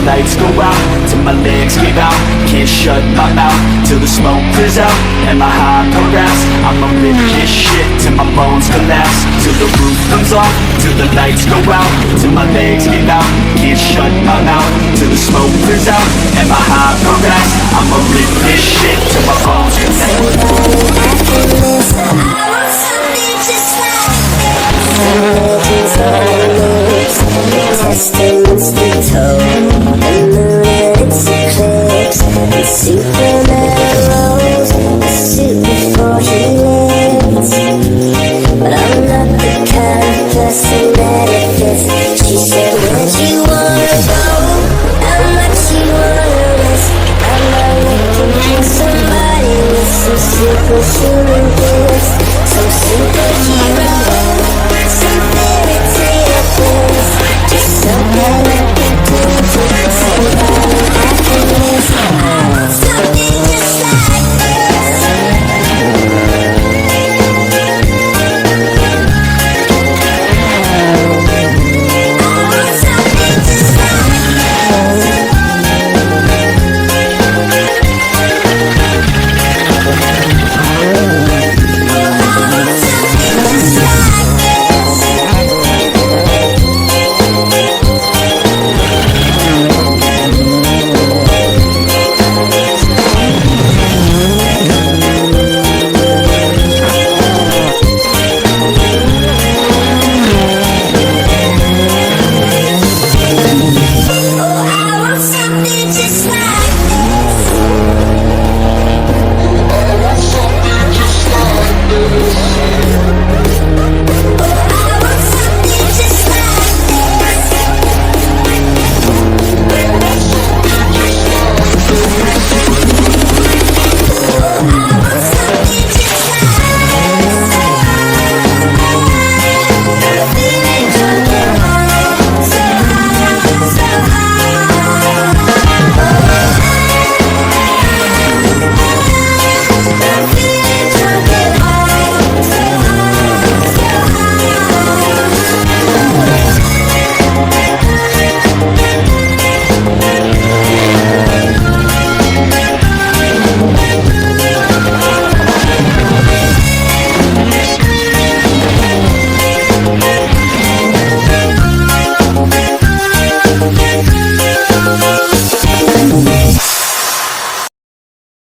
lights go out, till my legs give out. Can't shut my mouth, till the smoke clears out. And my high progress, I'ma rip this shit till my bones collapse. Till the roof comes off, till the lights go out. Till my legs give out, can't shut my mouth. Till the smoke clears out, and my high progress, I'ma rip this shit till my bones collapse. Testaments be told, the moon and its eclipse, and Superman rose, the super